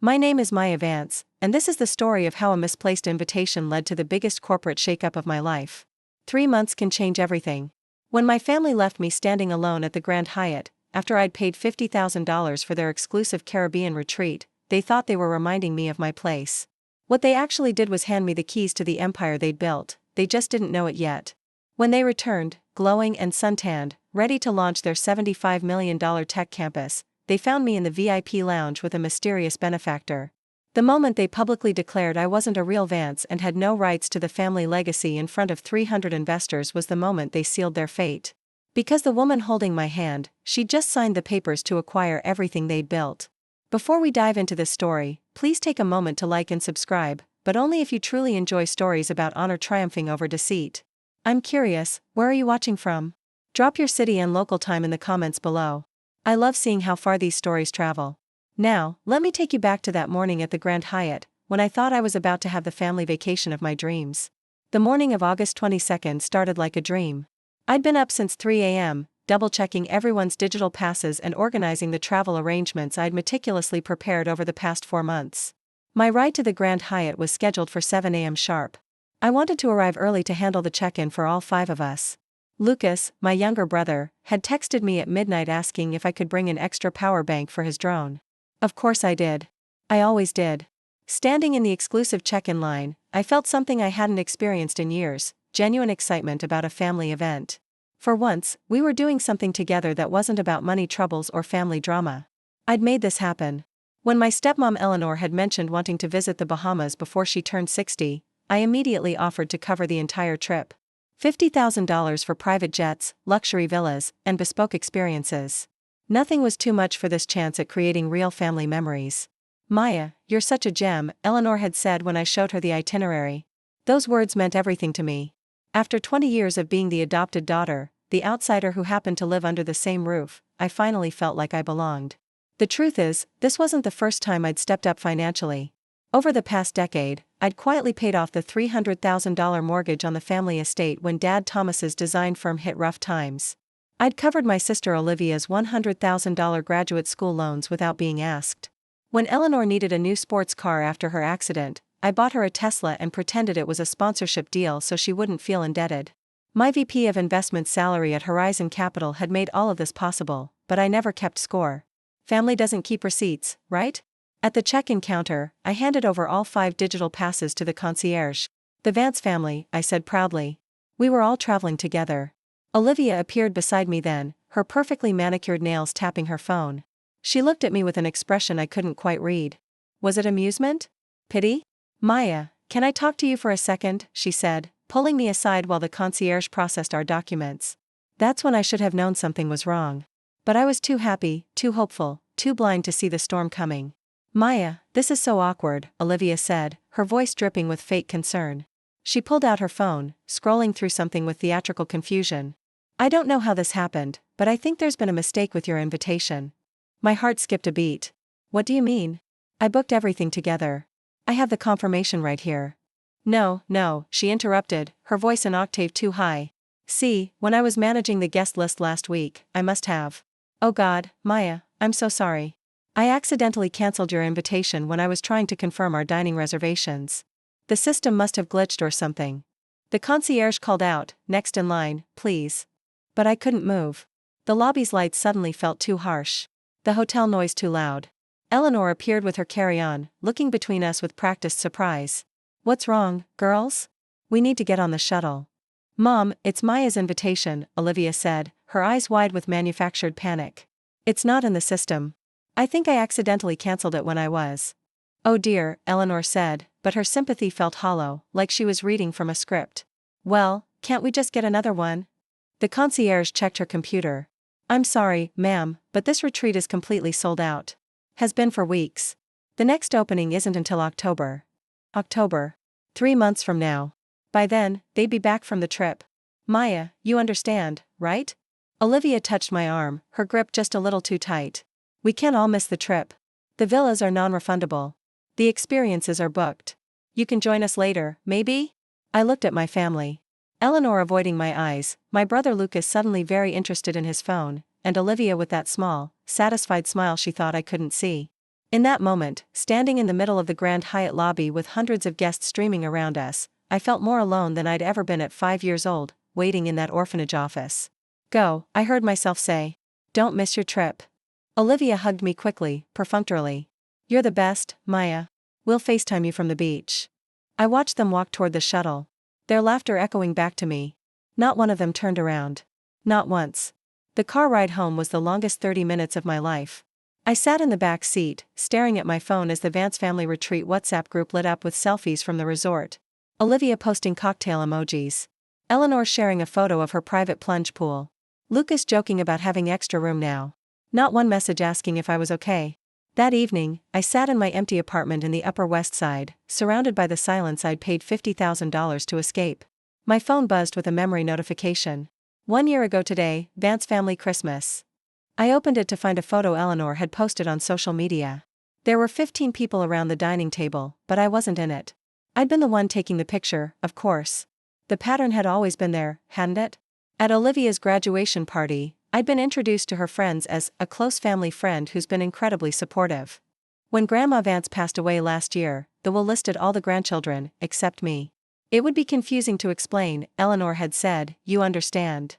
My name is Maya Vance, and this is the story of how a misplaced invitation led to the biggest corporate shakeup of my life. 3 months can change everything. When my family left me standing alone at the Grand Hyatt, after I'd paid $50,000 for their exclusive Caribbean retreat, they thought they were reminding me of my place. What they actually did was hand me the keys to the empire they'd built, they just didn't know it yet. When they returned, glowing and suntanned, ready to launch their $75 million tech campus, they found me in the VIP lounge with a mysterious benefactor. The moment they publicly declared I wasn't a real Vance and had no rights to the family legacy in front of 300 investors was the moment they sealed their fate. Because the woman holding my hand, she'd just signed the papers to acquire everything they'd built. Before we dive into this story, please take a moment to like and subscribe, but only if you truly enjoy stories about honor triumphing over deceit. I'm curious, where are you watching from? Drop your city and local time in the comments below. I love seeing how far these stories travel. Now, let me take you back to that morning at the Grand Hyatt, when I thought I was about to have the family vacation of my dreams. The morning of August 22nd started like a dream. I'd been up since 3 a.m., double-checking everyone's digital passes and organizing the travel arrangements I'd meticulously prepared over the past 4 months. My ride to the Grand Hyatt was scheduled for 7 a.m. sharp. I wanted to arrive early to handle the check-in for all 5 of us. Lucas, my younger brother, had texted me at midnight asking if I could bring an extra power bank for his drone. Of course I did. I always did. Standing in the exclusive check-in line, I felt something I hadn't experienced in years, genuine excitement about a family event. For once, we were doing something together that wasn't about money troubles or family drama. I'd made this happen. When my stepmom Eleanor had mentioned wanting to visit the Bahamas before she turned 60, I immediately offered to cover the entire trip. $50,000 for private jets, luxury villas, and bespoke experiences. Nothing was too much for this chance at creating real family memories. Maya, you're such a gem, Eleanor had said when I showed her the itinerary. Those words meant everything to me. After 20 years of being the adopted daughter, the outsider who happened to live under the same roof, I finally felt like I belonged. The truth is, this wasn't the first time I'd stepped up financially. Over the past decade, I'd quietly paid off the $300,000 mortgage on the family estate when Dad Thomas's design firm hit rough times. I'd covered my sister Olivia's $100,000 graduate school loans without being asked. When Eleanor needed a new sports car after her accident, I bought her a Tesla and pretended it was a sponsorship deal so she wouldn't feel indebted. My VP of Investments salary at Horizon Capital had made all of this possible, but I never kept score. Family doesn't keep receipts, right? At the check-in counter, I handed over all 5 digital passes to the concierge. The Vance family, I said proudly. We were all traveling together. Olivia appeared beside me then, her perfectly manicured nails tapping her phone. She looked at me with an expression I couldn't quite read. Was it amusement? Pity? Maya, can I talk to you for a second? She said, pulling me aside while the concierge processed our documents. That's when I should have known something was wrong. But I was too happy, too hopeful, too blind to see the storm coming. Maya, this is so awkward, Olivia said, her voice dripping with fake concern. She pulled out her phone, scrolling through something with theatrical confusion. I don't know how this happened, but I think there's been a mistake with your invitation. My heart skipped a beat. What do you mean? I booked everything together. I have the confirmation right here. No, she interrupted, her voice an octave too high. See, when I was managing the guest list last week, I must have. Oh God, Maya, I'm so sorry. I accidentally canceled your invitation when I was trying to confirm our dining reservations. The system must have glitched or something. The concierge called out, next in line, please. But I couldn't move. The lobby's lights suddenly felt too harsh. The hotel noise too loud. Eleanor appeared with her carry-on, looking between us with practiced surprise. What's wrong, girls? We need to get on the shuttle. Mom, it's Maya's invitation, Olivia said, her eyes wide with manufactured panic. It's not in the system. I think I accidentally canceled it when I was. Oh dear, Eleanor said, but her sympathy felt hollow, like she was reading from a script. Well, can't we just get another one? The concierge checked her computer. I'm sorry, ma'am, but this retreat is completely sold out. Has been for weeks. The next opening isn't until October. October. 3 months from now. By then, they'd be back from the trip. Maya, you understand, right? Olivia touched my arm, her grip just a little too tight. We can't all miss the trip. The villas are non-refundable. The experiences are booked. You can join us later, maybe? I looked at my family. Eleanor avoiding my eyes, my brother Lucas suddenly very interested in his phone, and Olivia with that small, satisfied smile she thought I couldn't see. In that moment, standing in the middle of the Grand Hyatt lobby with hundreds of guests streaming around us, I felt more alone than I'd ever been at 5 years old, waiting in that orphanage office. Go, I heard myself say. Don't miss your trip. Olivia hugged me quickly, perfunctorily. You're the best, Maya. We'll FaceTime you from the beach. I watched them walk toward the shuttle. Their laughter echoing back to me. Not one of them turned around. Not once. The car ride home was the longest 30 minutes of my life. I sat in the back seat, staring at my phone as the Vance family retreat WhatsApp group lit up with selfies from the resort. Olivia posting cocktail emojis. Eleanor sharing a photo of her private plunge pool. Lucas joking about having extra room now. Not one message asking if I was okay. That evening, I sat in my empty apartment in the Upper West Side, surrounded by the silence I'd paid $50,000 to escape. My phone buzzed with a memory notification. 1 year ago today, Vance family Christmas. I opened it to find a photo Eleanor had posted on social media. There were 15 people around the dining table, but I wasn't in it. I'd been the one taking the picture, of course. The pattern had always been there, hadn't it? At Olivia's graduation party, I'd been introduced to her friends as a close family friend who's been incredibly supportive. When Grandma Vance passed away last year, the will listed all the grandchildren, except me. It would be confusing to explain, Eleanor had said, you understand.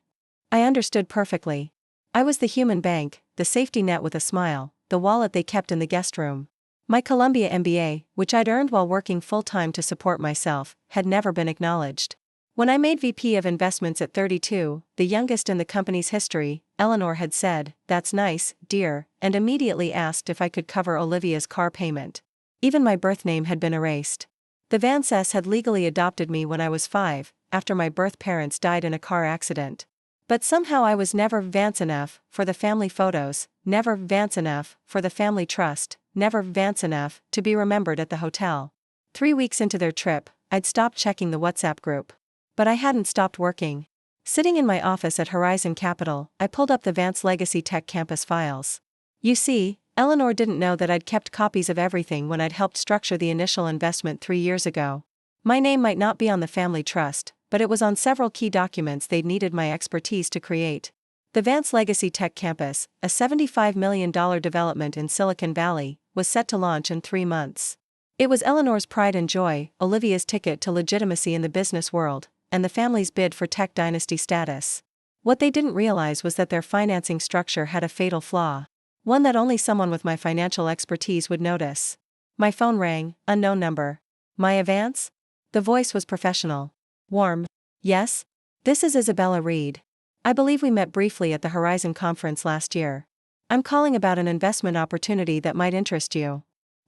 I understood perfectly. I was the human bank, the safety net with a smile, the wallet they kept in the guest room. My Columbia MBA, which I'd earned while working full-time to support myself, had never been acknowledged. When I made VP of Investments at 32, the youngest in the company's history, Eleanor had said, "That's nice, dear," and immediately asked if I could cover Olivia's car payment. Even my birth name had been erased. The Vances had legally adopted me when I was 5, after my birth parents died in a car accident. But somehow I was never Vance enough for the family photos, never Vance enough for the family trust, never Vance enough to be remembered at the hotel. 3 weeks into their trip, I'd stopped checking the WhatsApp group. But I hadn't stopped working. Sitting in my office at Horizon Capital, I pulled up the Vance Legacy Tech Campus files. You see, Eleanor didn't know that I'd kept copies of everything when I'd helped structure the initial investment 3 years ago. My name might not be on the family trust, but it was on several key documents they'd needed my expertise to create. The Vance Legacy Tech Campus, a $75 million development in Silicon Valley, was set to launch in 3 months. It was Eleanor's pride and joy, Olivia's ticket to legitimacy in the business world, and the family's bid for tech dynasty status. What they didn't realize was that their financing structure had a fatal flaw. One that only someone with my financial expertise would notice. My phone rang, unknown number. Maya Vance? The voice was professional. Warm. Yes? This is Isabella Reed. I believe we met briefly at the Horizon Conference last year. I'm calling about an investment opportunity that might interest you.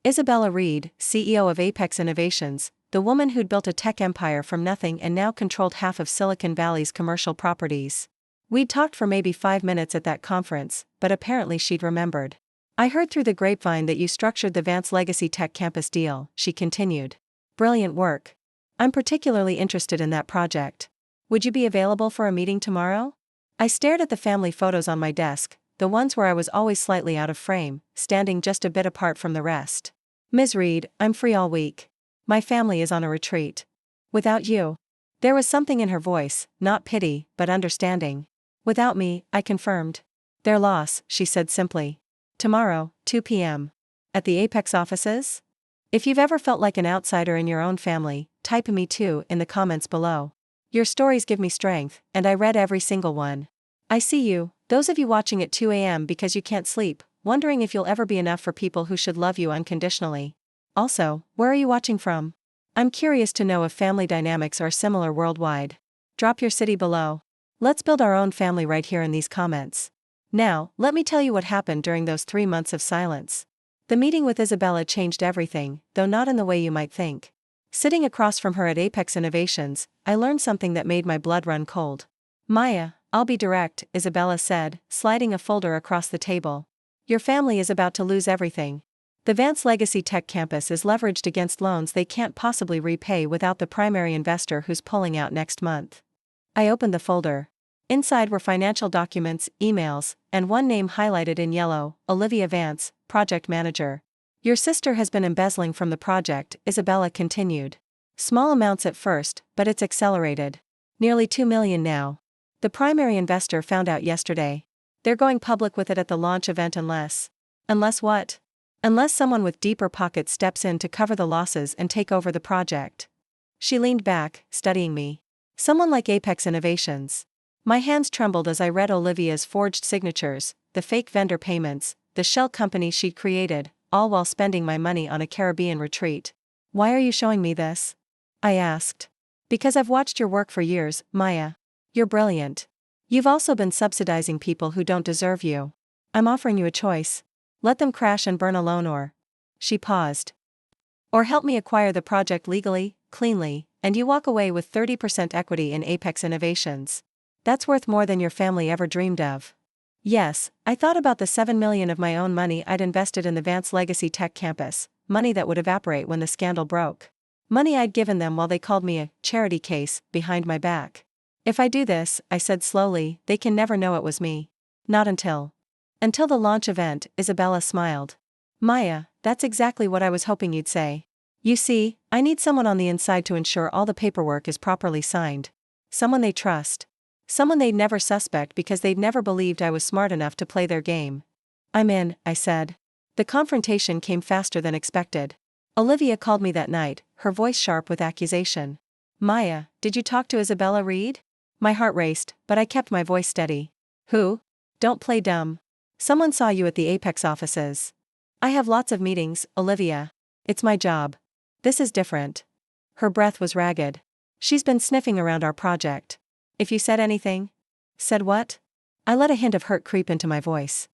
Isabella Reed, CEO of Apex Innovations, the woman who'd built a tech empire from nothing and now controlled half of Silicon Valley's commercial properties. We'd talked for maybe 5 minutes at that conference, but apparently she'd remembered. I heard through the grapevine that you structured the Vance Legacy Tech Campus deal, she continued. Brilliant work. I'm particularly interested in that project. Would you be available for a meeting tomorrow? I stared at the family photos on my desk, the ones where I was always slightly out of frame, standing just a bit apart from the rest. Ms. Reed, I'm free all week. My family is on a retreat. Without you. There was something in her voice, not pity, but understanding. Without me, I confirmed. Their loss, she said simply. Tomorrow, 2 p.m. At the Apex offices? If you've ever felt like an outsider in your own family, type "me too" in the comments below. Your stories give me strength, and I read every single one. I see you, those of you watching at 2 a.m. because you can't sleep, wondering if you'll ever be enough for people who should love you unconditionally. Also, where are you watching from? I'm curious to know if family dynamics are similar worldwide. Drop your city below. Let's build our own family right here in these comments. Now, let me tell you what happened during those 3 months of silence. The meeting with Isabella changed everything, though not in the way you might think. Sitting across from her at Apex Innovations, I learned something that made my blood run cold. Maya, I'll be direct, Isabella said, sliding a folder across the table. Your family is about to lose everything. The Vance Legacy Tech Campus is leveraged against loans they can't possibly repay without the primary investor who's pulling out next month. I opened the folder. Inside were financial documents, emails, and one name highlighted in yellow, Olivia Vance, project manager. Your sister has been embezzling from the project, Isabella continued. Small amounts at first, but it's accelerated. Nearly $2 million now. The primary investor found out yesterday. They're going public with it at the launch event unless what? Unless someone with deeper pockets steps in to cover the losses and take over the project. She leaned back, studying me. Someone like Apex Innovations. My hands trembled as I read Olivia's forged signatures, the fake vendor payments, the shell company she'd created, all while spending my money on a Caribbean retreat. Why are you showing me this? I asked. Because I've watched your work for years, Maya. You're brilliant. You've also been subsidizing people who don't deserve you. I'm offering you a choice. Let them crash and burn alone or. She paused. Or help me acquire the project legally, cleanly, and you walk away with 30% equity in Apex Innovations. That's worth more than your family ever dreamed of. Yes, I thought about the $7 million of my own money I'd invested in the Vance Legacy Tech Campus, money that would evaporate when the scandal broke. Money I'd given them while they called me a charity case behind my back. If I do this, I said slowly, they can never know it was me. Not until the launch event, Isabella smiled. Maya, that's exactly what I was hoping you'd say. You see, I need someone on the inside to ensure all the paperwork is properly signed. Someone they trust. Someone they'd never suspect because they'd never believed I was smart enough to play their game. I'm in, I said. The confrontation came faster than expected. Olivia called me that night, her voice sharp with accusation. Maya, did you talk to Isabella Reed? My heart raced, but I kept my voice steady. Who? Don't play dumb. Someone saw you at the Apex offices. I have lots of meetings, Olivia. It's my job. This is different. Her breath was ragged. She's been sniffing around our project. If you said anything? Said what? I let a hint of hurt creep into my voice.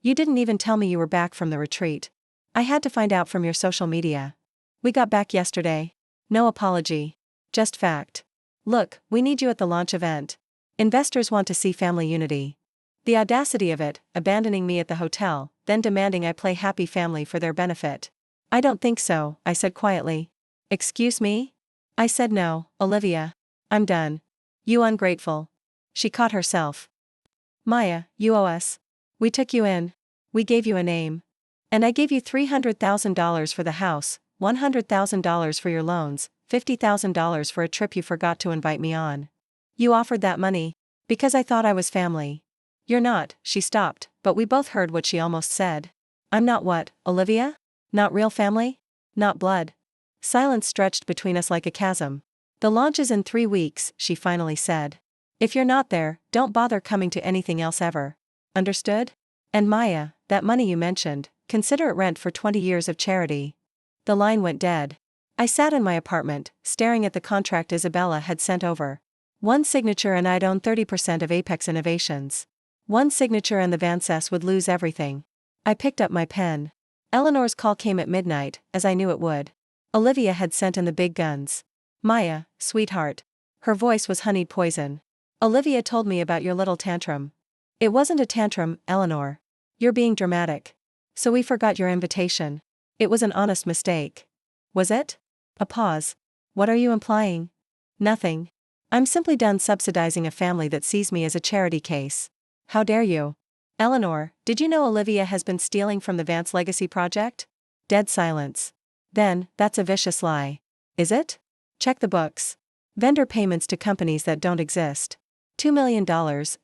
You didn't even tell me you were back from the retreat. I had to find out from your social media. We got back yesterday. No apology. Just fact. Look, we need you at the launch event. Investors want to see family unity. The audacity of it, abandoning me at the hotel, then demanding I play happy family for their benefit. I don't think so, I said quietly. Excuse me? I said no, Olivia. I'm done. You ungrateful. She caught herself. Maya, you owe us. We took you in. We gave you a name. And I gave you $300,000 for the house, $100,000 for your loans, $50,000 for a trip you forgot to invite me on. You offered that money. Because I thought I was family. You're not, she stopped, but we both heard what she almost said. I'm not what, Olivia? Not real family? Not blood? Silence stretched between us like a chasm. The launch is in 3 weeks, she finally said. If you're not there, don't bother coming to anything else ever. Understood? And Maya, that money you mentioned, consider it rent for 20 years of charity. The line went dead. I sat in my apartment, staring at the contract Isabella had sent over. One signature and I'd own 30% of Apex Innovations. One signature and the Vance would lose everything. I picked up my pen. Eleanor's call came at midnight, as I knew it would. Olivia had sent in the big guns. Maya, sweetheart. Her voice was honeyed poison. Olivia told me about your little tantrum. It wasn't a tantrum, Eleanor. You're being dramatic. So we forgot your invitation. It was an honest mistake. Was it? A pause. What are you implying? Nothing. I'm simply done subsidizing a family that sees me as a charity case. How dare you? Eleanor, did you know Olivia has been stealing from the Vance Legacy project? Dead silence. Then, that's a vicious lie. Is it? Check the books. Vendor payments to companies that don't exist. $2 million,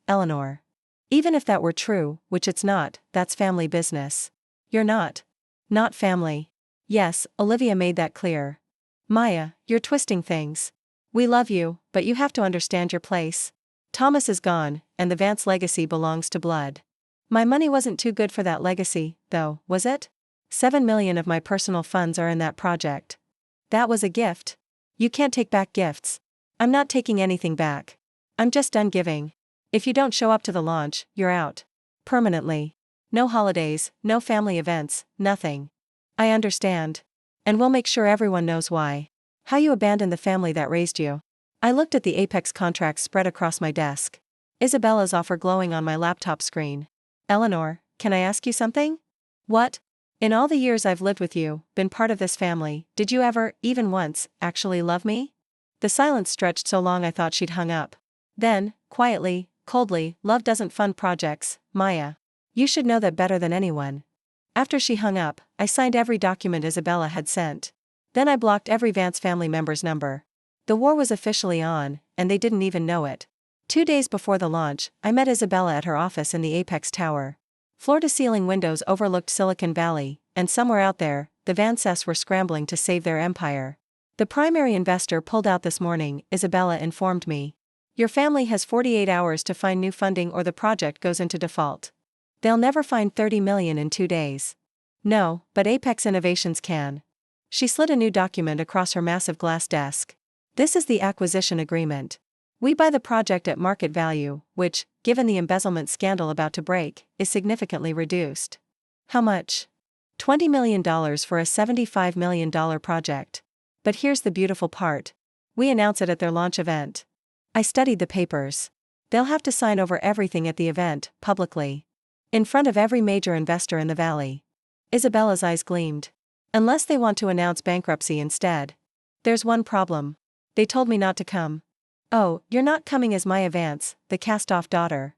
Eleanor. Even if that were true, which it's not, that's family business. You're not. Not family. Yes, Olivia made that clear. Maya, you're twisting things. We love you, but you have to understand your place. Thomas is gone, and the Vance legacy belongs to blood. My money wasn't too good for that legacy, though, was it? $7 million of my personal funds are in that project. That was a gift. You can't take back gifts. I'm not taking anything back. I'm just done giving. If you don't show up to the launch, you're out. Permanently. No holidays, no family events, nothing. I understand. And we'll make sure everyone knows why. How you abandoned the family that raised you. I looked at the Apex contracts spread across my desk. Isabella's offer glowing on my laptop screen. Eleanor, can I ask you something? What? In all the years I've lived with you, been part of this family, did you ever, even once, actually love me? The silence stretched so long I thought she'd hung up. Then, quietly, coldly, love doesn't fund projects, Maya. You should know that better than anyone. After she hung up, I signed every document Isabella had sent. Then I blocked every Vance family member's number. The war was officially on, and they didn't even know it. 2 days before the launch, I met Isabella at her office in the Apex Tower. Floor-to-ceiling windows overlooked Silicon Valley, and somewhere out there, the Vances were scrambling to save their empire. The primary investor pulled out this morning, Isabella informed me. Your family has 48 hours to find new funding or the project goes into default. They'll never find 30 million in 2 days. No, but Apex Innovations can. She slid a new document across her massive glass desk. This is the acquisition agreement. We buy the project at market value, which, given the embezzlement scandal about to break, is significantly reduced. How much? $20 million for a $75 million project. But here's the beautiful part. We announce it at their launch event. I studied the papers. They'll have to sign over everything at the event, publicly. In front of every major investor in the valley. Isabella's eyes gleamed. Unless they want to announce bankruptcy instead. There's one problem. They told me not to come. Oh, you're not coming as Maya Vance, the cast-off daughter.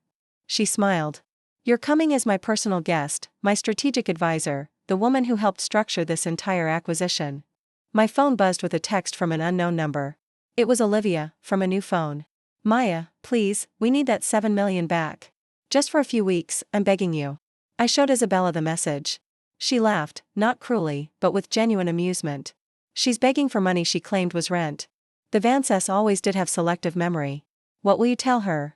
She smiled. You're coming as my personal guest, my strategic advisor, the woman who helped structure this entire acquisition. My phone buzzed with a text from an unknown number. It was Olivia, from a new phone. Maya, please, we need that $7 million back. Just for a few weeks, I'm begging you. I showed Isabella the message. She laughed, not cruelly, but with genuine amusement. She's begging for money she claimed was rent. The Vances always did have selective memory. What will you tell her?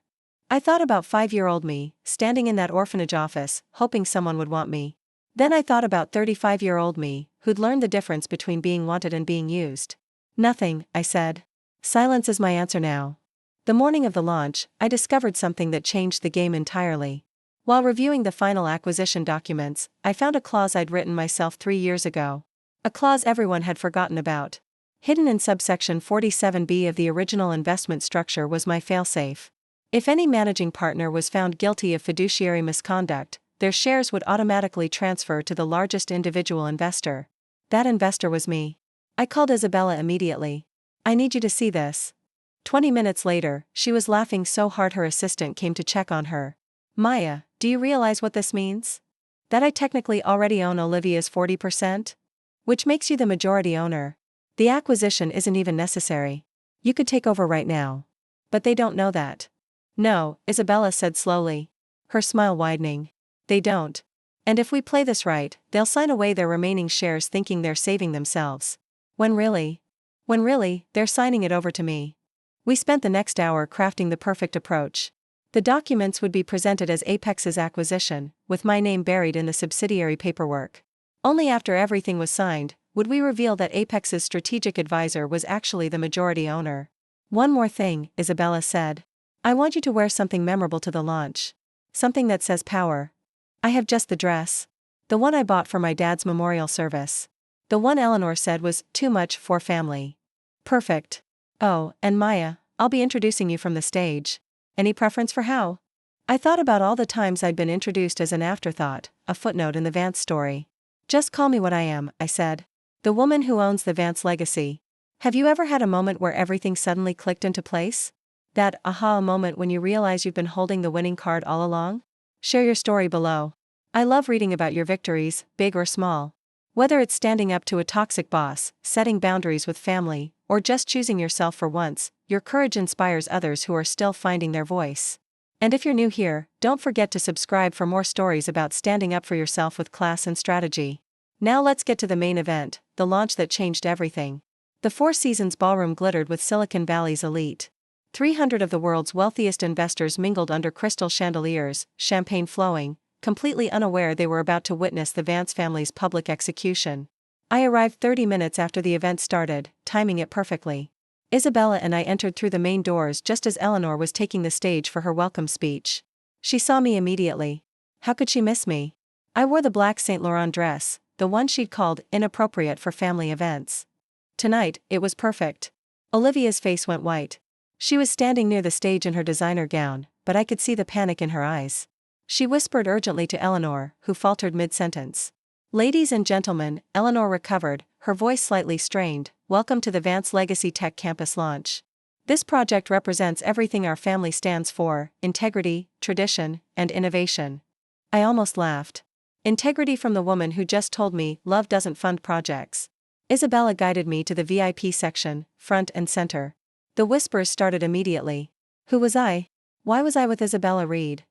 I thought about 5-year-old me, standing in that orphanage office, hoping someone would want me. Then I thought about 35-year-old me, who'd learned the difference between being wanted and being used. Nothing, I said. Silence is my answer now. The morning of the launch, I discovered something that changed the game entirely. While reviewing the final acquisition documents, I found a clause I'd written myself 3 years ago. A clause everyone had forgotten about. Hidden in subsection 47B of the original investment structure was my failsafe. If any managing partner was found guilty of fiduciary misconduct, their shares would automatically transfer to the largest individual investor. That investor was me. I called Isabella immediately. I need you to see this. 20 minutes later, she was laughing so hard her assistant came to check on her. Maya, do you realize what this means? That I technically already own Olivia's 40%? Which makes you the majority owner. The acquisition isn't even necessary. You could take over right now. But they don't know that. No, Isabella said slowly. Her smile widening. They don't. And if we play this right, they'll sign away their remaining shares thinking they're saving themselves. When really, they're signing it over to me. We spent the next hour crafting the perfect approach. The documents would be presented as Apex's acquisition, with my name buried in the subsidiary paperwork. Only after everything was signed, would we reveal that Apex's strategic advisor was actually the majority owner. One more thing, Isabella said. I want you to wear something memorable to the launch. Something that says power. I have just the dress. The one I bought for my dad's memorial service. The one Eleanor said was too much for family. Perfect. Oh, and Maya, I'll be introducing you from the stage. Any preference for how? I thought about all the times I'd been introduced as an afterthought, a footnote in the Vance story. Just call me what I am, I said. The woman who owns the Vance legacy. Have you ever had a moment where everything suddenly clicked into place? That aha moment when you realize you've been holding the winning card all along? Share your story below. I love reading about your victories, big or small. Whether it's standing up to a toxic boss, setting boundaries with family, or just choosing yourself for once, your courage inspires others who are still finding their voice. And if you're new here, don't forget to subscribe for more stories about standing up for yourself with class and strategy. Now let's get to the main event, the launch that changed everything. The Four Seasons ballroom glittered with Silicon Valley's elite. 300 of the world's wealthiest investors mingled under crystal chandeliers, champagne flowing, completely unaware they were about to witness the Vance family's public execution. I arrived 30 minutes after the event started, timing it perfectly. Isabella and I entered through the main doors just as Eleanor was taking the stage for her welcome speech. She saw me immediately. How could she miss me? I wore the black Saint Laurent dress, the one she'd called inappropriate for family events. Tonight, it was perfect. Olivia's face went white. She was standing near the stage in her designer gown, but I could see the panic in her eyes. She whispered urgently to Eleanor, who faltered mid-sentence. Ladies and gentlemen, Eleanor recovered, her voice slightly strained. Welcome to the Vance Legacy Tech Campus launch. This project represents everything our family stands for: integrity, tradition, and innovation. I almost laughed. Integrity from the woman who just told me love doesn't fund projects. Isabella guided me to the VIP section, front and center. The whispers started immediately. Who was I? Why was I with Isabella Reed?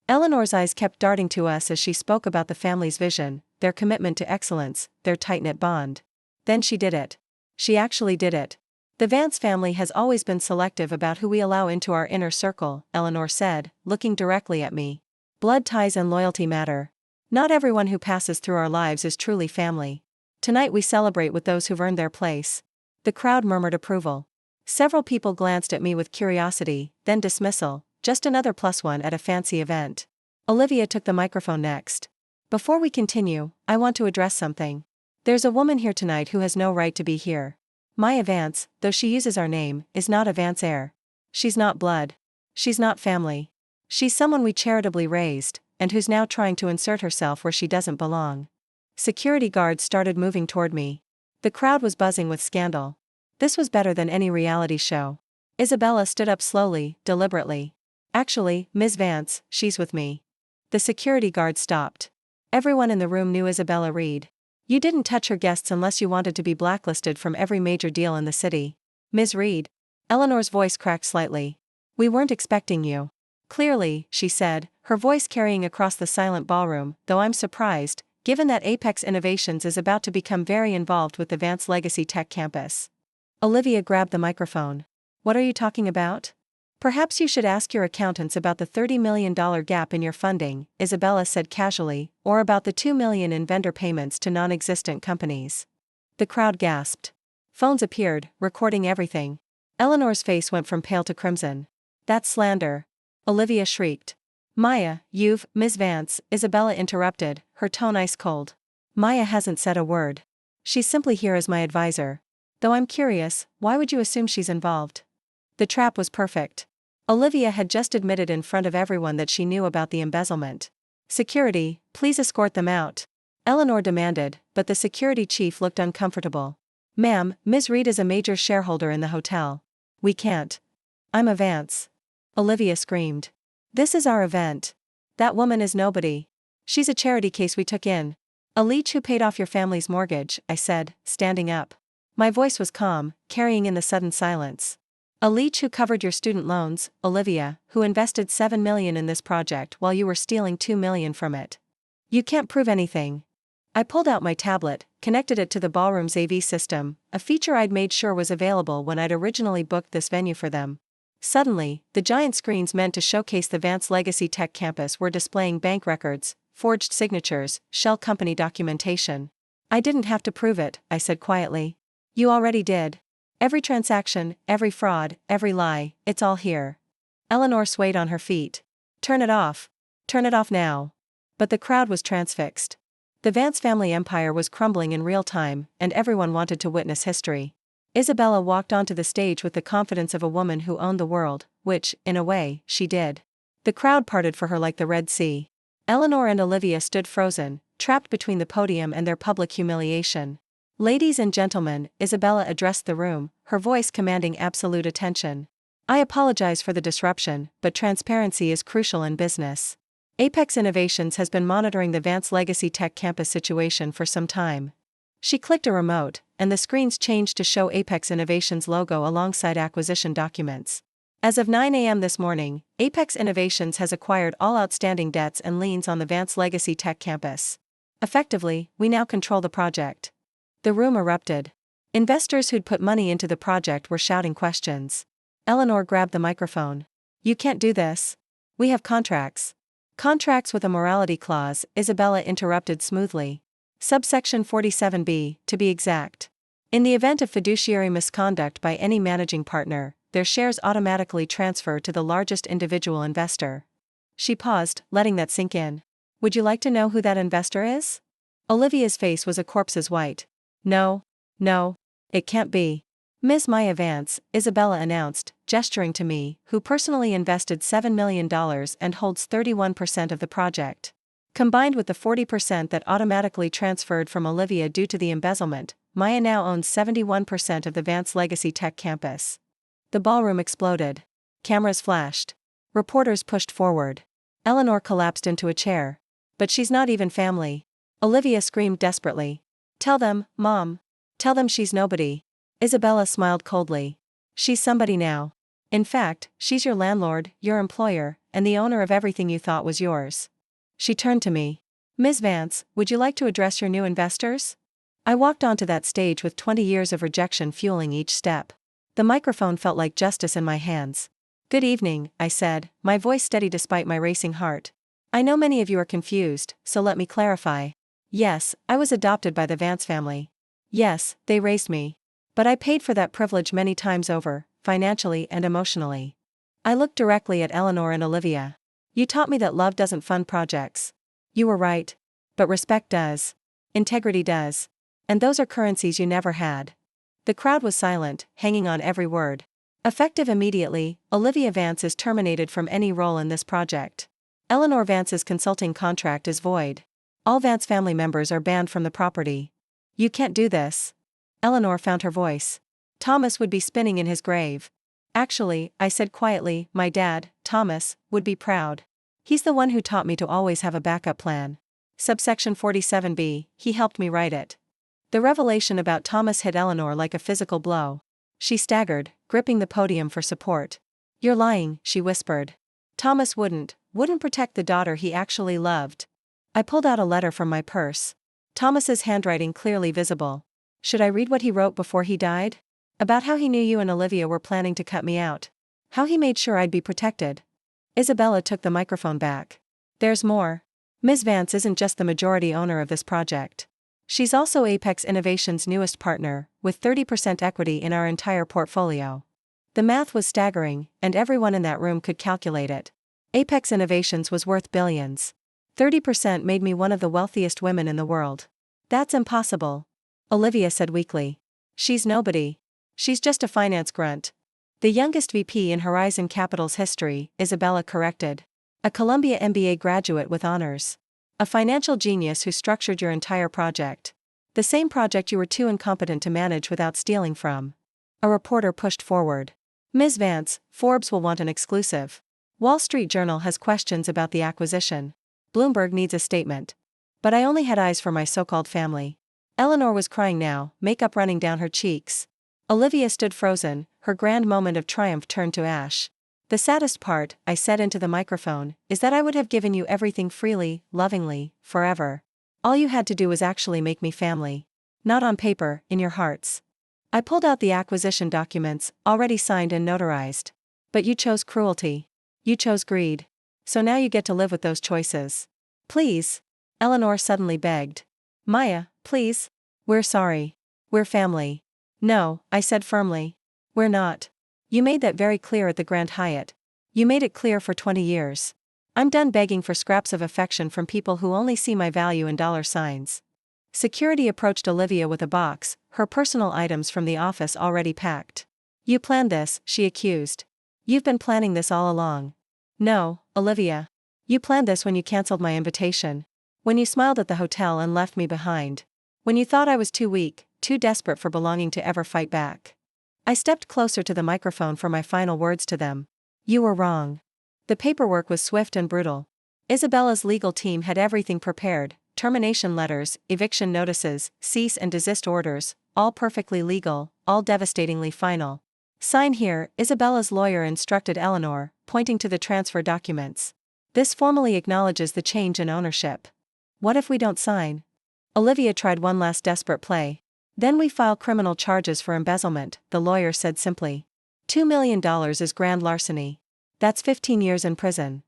Eleanor's eyes kept darting to us as she spoke about the family's vision, their commitment to excellence, their tight-knit bond. Then she did it. She actually did it. The Vance family has always been selective about who we allow into our inner circle, Eleanor said, looking directly at me. Blood ties and loyalty matter. Not everyone who passes through our lives is truly family. Tonight we celebrate with those who've earned their place. The crowd murmured approval. Several people glanced at me with curiosity, then dismissal, just another +1 at a fancy event. Olivia took the microphone next. Before we continue, I want to address something. There's a woman here tonight who has no right to be here. Maya Vance, though she uses our name, is not a Vance heir. She's not blood. She's not family. She's someone we charitably raised, and who's now trying to insert herself where she doesn't belong. Security guards started moving toward me. The crowd was buzzing with scandal. This was better than any reality show. Isabella stood up slowly, deliberately. Actually, Ms. Vance, she's with me. The security guard stopped. Everyone in the room knew Isabella Reed. You didn't touch her guests unless you wanted to be blacklisted from every major deal in the city. Ms. Reed. Eleanor's voice cracked slightly. We weren't expecting you. Clearly, she said, her voice carrying across the silent ballroom, though I'm surprised, given that Apex Innovations is about to become very involved with the Vance Legacy Tech Campus. Olivia grabbed the microphone. What are you talking about? Perhaps you should ask your accountants about the $30 million gap in your funding, Isabella said casually, or about the $2 million in vendor payments to non-existent companies. The crowd gasped. Phones appeared, recording everything. Eleanor's face went from pale to crimson. That's slander. Olivia shrieked. Maya, Ms. Vance, Isabella interrupted, her tone ice cold. Maya hasn't said a word. She's simply here as my advisor. Though I'm curious, why would you assume she's involved? The trap was perfect. Olivia had just admitted in front of everyone that she knew about the embezzlement. Security, please escort them out. Eleanor demanded, but the security chief looked uncomfortable. Ma'am, Ms. Reed is a major shareholder in the hotel. We can't. I'm a Vance. Olivia screamed. This is our event. That woman is nobody. She's a charity case we took in. A leech who paid off your family's mortgage, I said, standing up. My voice was calm, carrying in the sudden silence. A leech who covered your student loans, Olivia, who invested $7 million in this project while you were stealing $2 million from it. You can't prove anything. I pulled out my tablet, connected it to the ballroom's AV system, a feature I'd made sure was available when I'd originally booked this venue for them. Suddenly, the giant screens meant to showcase the Vance Legacy Tech Campus were displaying bank records, forged signatures, shell company documentation. I didn't have to prove it, I said quietly. You already did. Every transaction, every fraud, every lie, it's all here. Eleanor swayed on her feet. Turn it off. Turn it off now. But the crowd was transfixed. The Vance family empire was crumbling in real time, and everyone wanted to witness history. Isabella walked onto the stage with the confidence of a woman who owned the world, which, in a way, she did. The crowd parted for her like the Red Sea. Eleanor and Olivia stood frozen, trapped between the podium and their public humiliation. Ladies and gentlemen, Isabella addressed the room, her voice commanding absolute attention. I apologize for the disruption, but transparency is crucial in business. Apex Innovations has been monitoring the Vance Legacy Tech Campus situation for some time. She clicked a remote, and the screens changed to show Apex Innovations' logo alongside acquisition documents. As of 9 a.m. this morning, Apex Innovations has acquired all outstanding debts and liens on the Vance Legacy Tech Campus. Effectively, we now control the project. The room erupted. Investors who'd put money into the project were shouting questions. Eleanor grabbed the microphone. You can't do this. We have contracts. Contracts with a morality clause, Isabella interrupted smoothly. Subsection 47B, to be exact. In the event of fiduciary misconduct by any managing partner, their shares automatically transfer to the largest individual investor. She paused, letting that sink in. Would you like to know who that investor is? Olivia's face was a corpse's white. No. It can't be. Ms. Maya Vance, Isabella announced, gesturing to me, who personally invested $7 million and holds 31% of the project. Combined with the 40% that automatically transferred from Olivia due to the embezzlement, Maya now owns 71% of the Vance Legacy Tech Campus. The ballroom exploded. Cameras flashed. Reporters pushed forward. Eleanor collapsed into a chair. But she's not even family. Olivia screamed desperately. Tell them, Mom. Tell them she's nobody. Isabella smiled coldly. She's somebody now. In fact, she's your landlord, your employer, and the owner of everything you thought was yours. She turned to me. Ms. Vance, would you like to address your new investors? I walked onto that stage with 20 years of rejection fueling each step. The microphone felt like justice in my hands. Good evening, I said, my voice steady despite my racing heart. I know many of you are confused, so let me clarify. Yes, I was adopted by the Vance family. Yes, they raised me. But I paid for that privilege many times over, financially and emotionally. I looked directly at Eleanor and Olivia. You taught me that love doesn't fund projects. You were right. But respect does. Integrity does. And those are currencies you never had. The crowd was silent, hanging on every word. Effective immediately, Olivia Vance is terminated from any role in this project. Eleanor Vance's consulting contract is void. All Vance family members are banned from the property. You can't do this. Eleanor found her voice. Thomas would be spinning in his grave. Actually, I said quietly, my dad, Thomas, would be proud. He's the one who taught me to always have a backup plan. Subsection 47B, he helped me write it. The revelation about Thomas hit Eleanor like a physical blow. She staggered, gripping the podium for support. You're lying, she whispered. Thomas wouldn't protect the daughter he actually loved. I pulled out a letter from my purse. Thomas's handwriting clearly visible. Should I read what he wrote before he died? About how he knew you and Olivia were planning to cut me out. How he made sure I'd be protected. Isabella took the microphone back. There's more. Ms. Vance isn't just the majority owner of this project. She's also Apex Innovation's newest partner, with 30% equity in our entire portfolio. The math was staggering, and everyone in that room could calculate it. Apex Innovations was worth billions. 30% made me one of the wealthiest women in the world. That's impossible. Olivia said weakly. She's nobody. She's just a finance grunt. The youngest VP in Horizon Capital's history, Isabella corrected. A Columbia MBA graduate with honors. A financial genius who structured your entire project. The same project you were too incompetent to manage without stealing from. A reporter pushed forward. Ms. Vance, Forbes will want an exclusive. Wall Street Journal has questions about the acquisition. Bloomberg needs a statement. But I only had eyes for my so-called family. Eleanor was crying now, makeup running down her cheeks. Olivia stood frozen, her grand moment of triumph turned to ash. The saddest part, I said into the microphone, is that I would have given you everything freely, lovingly, forever. All you had to do was actually make me family. Not on paper, in your hearts. I pulled out the acquisition documents, already signed and notarized. But you chose cruelty. You chose greed. So now you get to live with those choices. Please. Eleanor suddenly begged. Maya, please. We're sorry. We're family. No, I said firmly. We're not. You made that very clear at the Grand Hyatt. You made it clear for 20 years. I'm done begging for scraps of affection from people who only see my value in dollar signs. Security approached Olivia with a box, her personal items from the office already packed. You planned this, she accused. You've been planning this all along. No, Olivia. You planned this when you canceled my invitation. When you smiled at the hotel and left me behind. When you thought I was too weak, too desperate for belonging to ever fight back. I stepped closer to the microphone for my final words to them. You were wrong. The paperwork was swift and brutal. Isabella's legal team had everything prepared, termination letters, eviction notices, cease and desist orders, all perfectly legal, all devastatingly final. Sign here, Isabella's lawyer instructed Eleanor, pointing to the transfer documents. This formally acknowledges the change in ownership. What if we don't sign? Olivia tried one last desperate play. Then we file criminal charges for embezzlement, the lawyer said simply. $2 million is grand larceny. That's 15 years in prison.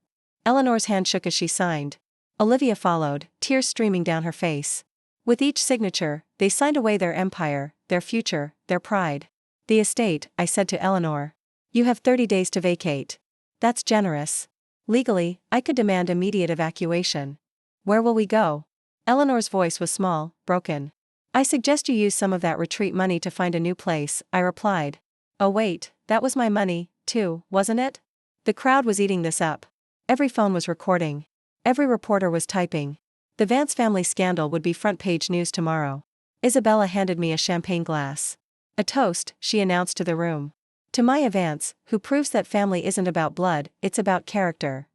Eleanor's hand shook as she signed. Olivia followed, tears streaming down her face. With each signature, they signed away their empire, their future, their pride. The estate, I said to Eleanor. You have 30 days to vacate. That's generous. Legally, I could demand immediate evacuation. Where will we go? Eleanor's voice was small, broken. I suggest you use some of that retreat money to find a new place, I replied. Oh wait, that was my money, too, wasn't it? The crowd was eating this up. Every phone was recording. Every reporter was typing. The Vance family scandal would be front-page news tomorrow. Isabella handed me a champagne glass. A toast, she announced to the room. To Maya Vance, who proves that family isn't about blood, it's about character.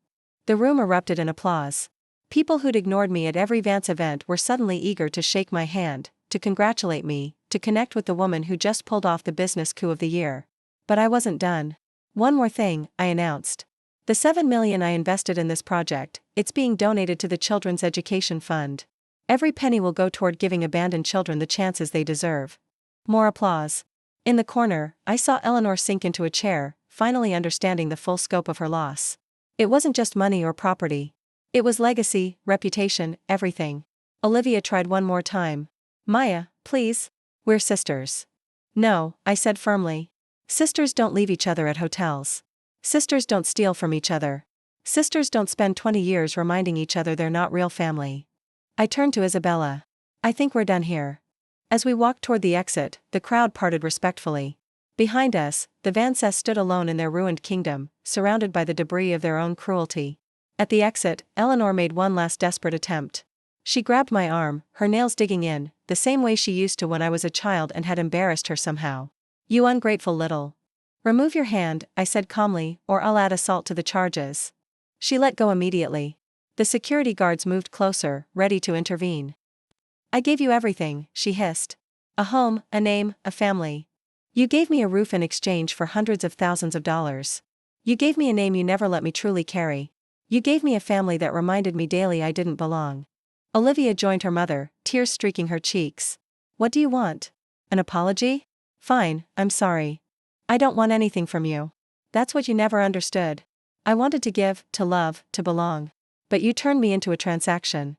The room erupted in applause. People who'd ignored me at every Vance event were suddenly eager to shake my hand, to congratulate me, to connect with the woman who just pulled off the business coup of the year. But I wasn't done. One more thing, I announced. The $7 million I invested in this project, it's being donated to the Children's Education Fund. Every penny will go toward giving abandoned children the chances they deserve. More applause. In the corner, I saw Eleanor sink into a chair, finally understanding the full scope of her loss. It wasn't just money or property. It was legacy, reputation, everything. Olivia tried one more time. Maya, please. We're sisters. No, I said firmly. Sisters don't leave each other at hotels. Sisters don't steal from each other. Sisters don't spend 20 years reminding each other they're not real family. I turned to Isabella. I think we're done here. As we walked toward the exit, the crowd parted respectfully. Behind us, the Vances stood alone in their ruined kingdom, surrounded by the debris of their own cruelty. At the exit, Eleanor made one last desperate attempt. She grabbed my arm, her nails digging in, the same way she used to when I was a child and had embarrassed her somehow. You ungrateful little. Remove your hand, I said calmly, or I'll add assault to the charges. She let go immediately. The security guards moved closer, ready to intervene. I gave you everything, she hissed. A home, a name, a family. You gave me a roof in exchange for hundreds of thousands of dollars. You gave me a name you never let me truly carry. You gave me a family that reminded me daily I didn't belong. Olivia joined her mother, tears streaking her cheeks. What do you want? An apology? Fine, I'm sorry. I don't want anything from you. That's what you never understood. I wanted to give, to love, to belong. But you turned me into a transaction.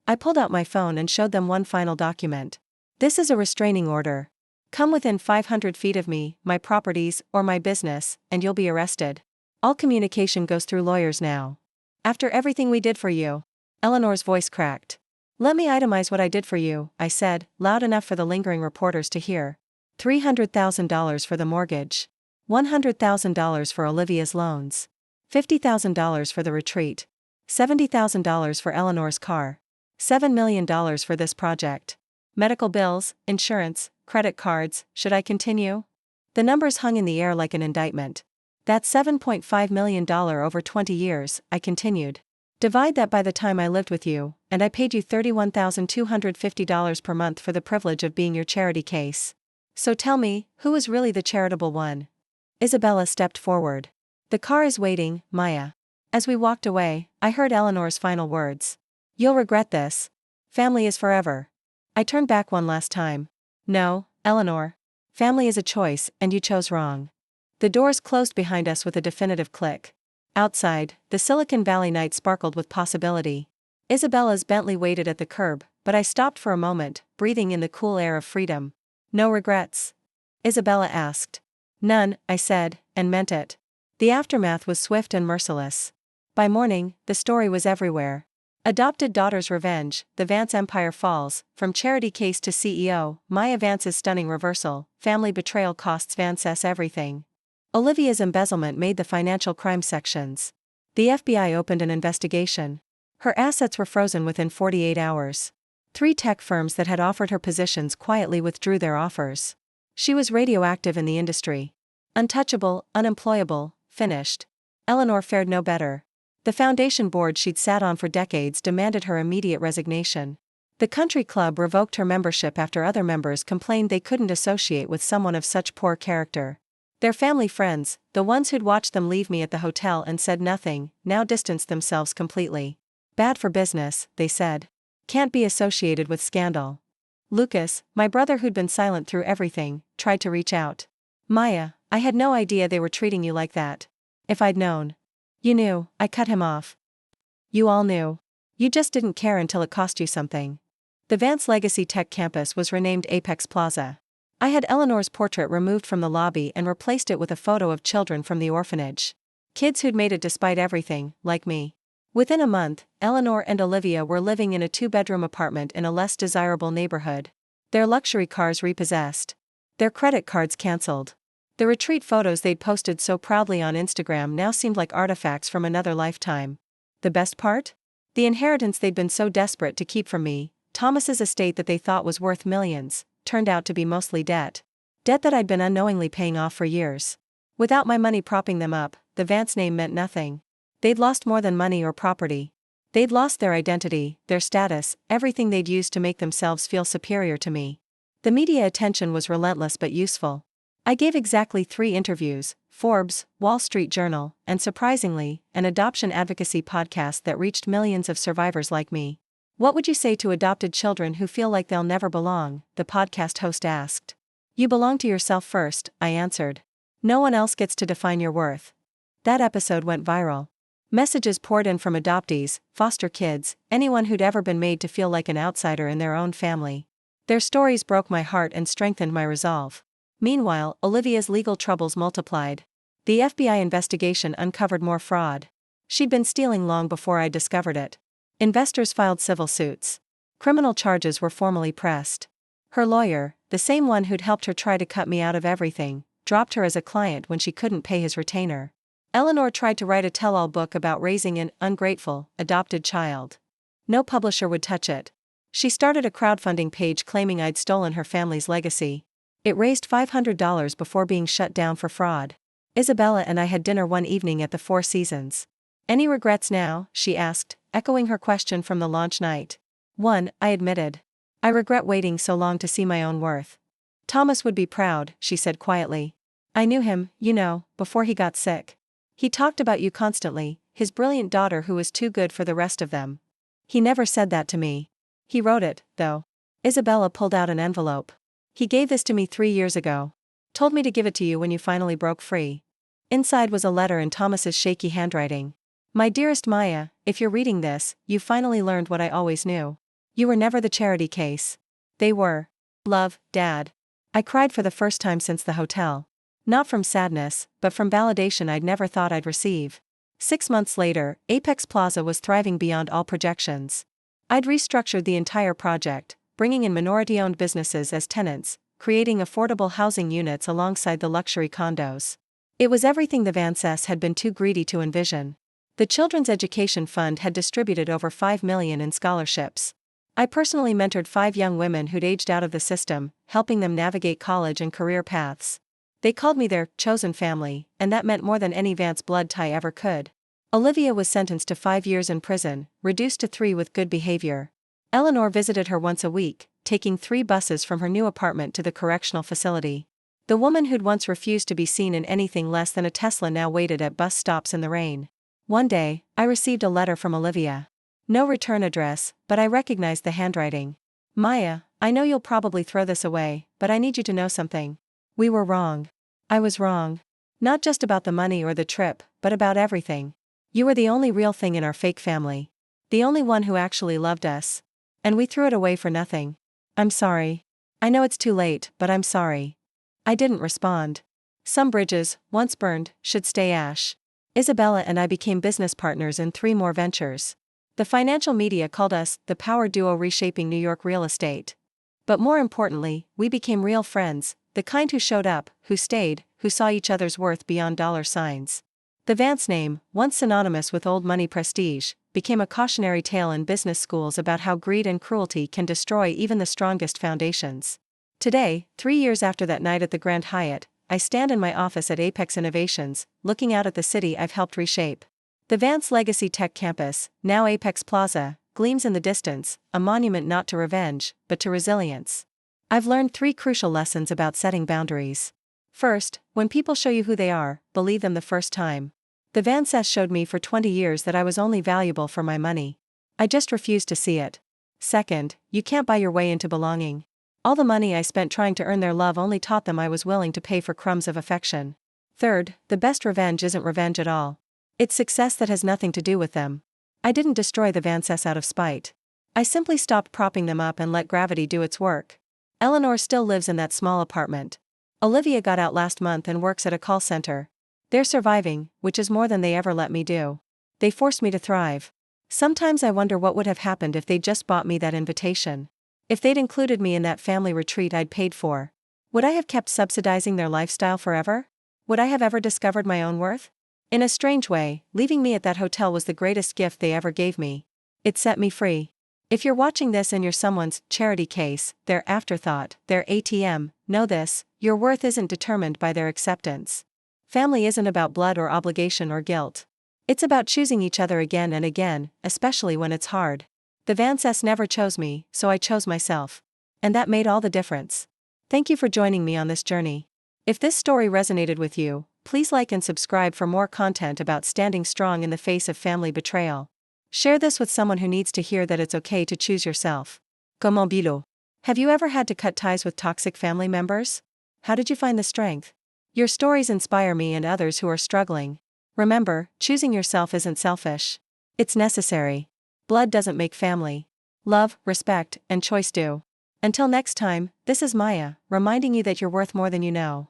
I pulled out my phone and showed them one final document. This is a restraining order. Come within 500 feet of me, my properties, or my business, and you'll be arrested. All communication goes through lawyers now. After everything we did for you. Eleanor's voice cracked. Let me itemize what I did for you, I said, loud enough for the lingering reporters to hear. $300,000 for the mortgage. $100,000 for Olivia's loans. $50,000 for the retreat. $70,000 for Eleanor's car. $7 million for this project. Medical bills, insurance, credit cards, should I continue? The numbers hung in the air like an indictment. That's $7.5 million over 20 years, I continued. Divide that by the time I lived with you, and I paid you $31,250 per month for the privilege of being your charity case. So tell me, who was really the charitable one? Isabella stepped forward. The car is waiting, Maya. As we walked away, I heard Eleanor's final words. You'll regret this. Family is forever. I turned back one last time. No, Eleanor. Family is a choice, and you chose wrong. The doors closed behind us with a definitive click. Outside, the Silicon Valley night sparkled with possibility. Isabella's Bentley waited at the curb, but I stopped for a moment, breathing in the cool air of freedom. No regrets? Isabella asked. None, I said, and meant it. The aftermath was swift and merciless. By morning, the story was everywhere. Adopted daughter's revenge, the Vance empire falls, from charity case to CEO, Maya Vance's stunning reversal, family betrayal costs Vances everything. Olivia's embezzlement made the financial crime sections. The FBI opened an investigation. Her assets were frozen within 48 hours. 3 tech firms that had offered her positions quietly withdrew their offers. She was radioactive in the industry. Untouchable, unemployable, finished. Eleanor fared no better. The foundation board she'd sat on for decades demanded her immediate resignation. The country club revoked her membership after other members complained they couldn't associate with someone of such poor character. Their family friends, the ones who'd watched them leave me at the hotel and said nothing, now distanced themselves completely. Bad for business, they said. Can't be associated with scandal. Lucas, my brother who'd been silent through everything, tried to reach out. Maya, I had no idea they were treating you like that. If I'd known. You knew, I cut him off. You all knew. You just didn't care until it cost you something. The Vance Legacy Tech Campus was renamed Apex Plaza. I had Eleanor's portrait removed from the lobby and replaced it with a photo of children from the orphanage. Kids who'd made it despite everything, like me. Within a month, Eleanor and Olivia were living in a 2-bedroom apartment in a less desirable neighborhood. Their luxury cars repossessed. Their credit cards cancelled. The retreat photos they'd posted so proudly on Instagram now seemed like artifacts from another lifetime. The best part? The inheritance they'd been so desperate to keep from me, Thomas's estate that they thought was worth millions, turned out to be mostly debt. Debt that I'd been unknowingly paying off for years. Without my money propping them up, the Vance name meant nothing. They'd lost more than money or property. They'd lost their identity, their status, everything they'd used to make themselves feel superior to me. The media attention was relentless but useful. I gave exactly 3 interviews: Forbes, Wall Street Journal, and surprisingly, an adoption advocacy podcast that reached millions of survivors like me. What would you say to adopted children who feel like they'll never belong? The podcast host asked. You belong to yourself first, I answered. No one else gets to define your worth. That episode went viral. Messages poured in from adoptees, foster kids, anyone who'd ever been made to feel like an outsider in their own family. Their stories broke my heart and strengthened my resolve. Meanwhile, Olivia's legal troubles multiplied. The FBI investigation uncovered more fraud. She'd been stealing long before I discovered it. Investors filed civil suits. Criminal charges were formally pressed. Her lawyer, the same one who'd helped her try to cut me out of everything, dropped her as a client when she couldn't pay his retainer. Eleanor tried to write a tell-all book about raising an ungrateful, adopted child. No publisher would touch it. She started a crowdfunding page claiming I'd stolen her family's legacy. It raised $500 before being shut down for fraud. Isabella and I had dinner one evening at the Four Seasons. Any regrets now? She asked, echoing her question from the launch night. One, I admitted. I regret waiting so long to see my own worth. Thomas would be proud, she said quietly. I knew him, before he got sick. He talked about you constantly, his brilliant daughter who was too good for the rest of them. He never said that to me. He wrote it, though. Isabella pulled out an envelope. He gave this to me 3 years ago. Told me to give it to you when you finally broke free. Inside was a letter in Thomas's shaky handwriting. My dearest Maya, if you're reading this, you finally learned what I always knew. You were never the charity case. They were. Love, Dad. I cried for the first time since the hotel. Not from sadness, but from validation I'd never thought I'd receive. 6 months later, Apex Plaza was thriving beyond all projections. I'd restructured the entire project, bringing in minority-owned businesses as tenants, creating affordable housing units alongside the luxury condos. It was everything the Vances had been too greedy to envision. The Children's Education Fund had distributed over $5 million in scholarships. I personally mentored 5 young women who'd aged out of the system, helping them navigate college and career paths. They called me their chosen family, and that meant more than any Vance blood tie ever could. Olivia was sentenced to 5 years in prison, reduced to 3 with good behavior. Eleanor visited her once a week, taking 3 buses from her new apartment to the correctional facility. The woman who'd once refused to be seen in anything less than a Tesla now waited at bus stops in the rain. One day, I received a letter from Olivia. No return address, but I recognized the handwriting. Maya, I know you'll probably throw this away, but I need you to know something. We were wrong. I was wrong. Not just about the money or the trip, but about everything. You were the only real thing in our fake family. The only one who actually loved us. And we threw it away for nothing. I'm sorry. I know it's too late, but I'm sorry. I didn't respond. Some bridges, once burned, should stay ash. Isabella and I became business partners in 3 more ventures. The financial media called us the power duo reshaping New York real estate. But more importantly, we became real friends, the kind who showed up, who stayed, who saw each other's worth beyond dollar signs. The Vance name, once synonymous with old money prestige, became a cautionary tale in business schools about how greed and cruelty can destroy even the strongest foundations. Today, 3 years after that night at the Grand Hyatt, I stand in my office at Apex Innovations, looking out at the city I've helped reshape. The Vance Legacy Tech Campus, now Apex Plaza, gleams in the distance, a monument not to revenge, but to resilience. I've learned 3 crucial lessons about setting boundaries. First, when people show you who they are, believe them the first time. The Vances showed me for 20 years that I was only valuable for my money. I just refused to see it. Second, you can't buy your way into belonging. All the money I spent trying to earn their love only taught them I was willing to pay for crumbs of affection. Third, the best revenge isn't revenge at all. It's success that has nothing to do with them. I didn't destroy the Vances out of spite. I simply stopped propping them up and let gravity do its work. Eleanor still lives in that small apartment. Olivia got out last month and works at a call center. They're surviving, which is more than they ever let me do. They forced me to thrive. Sometimes I wonder what would have happened if they'd just bought me that invitation. If they'd included me in that family retreat I'd paid for. Would I have kept subsidizing their lifestyle forever? Would I have ever discovered my own worth? In a strange way, leaving me at that hotel was the greatest gift they ever gave me. It set me free. If you're watching this and you're someone's charity case, their afterthought, their ATM, know this: your worth isn't determined by their acceptance. Family isn't about blood or obligation or guilt. It's about choosing each other again and again, especially when it's hard. The Vances never chose me, so I chose myself. And that made all the difference. Thank you for joining me on this journey. If this story resonated with you, please like and subscribe for more content about standing strong in the face of family betrayal. Share this with someone who needs to hear that it's okay to choose yourself. Comment bilo. Have you ever had to cut ties with toxic family members? How did you find the strength? Your stories inspire me and others who are struggling. Remember, choosing yourself isn't selfish. It's necessary. Blood doesn't make family. Love, respect, and choice do. Until next time, this is Maya, reminding you that you're worth more than you know.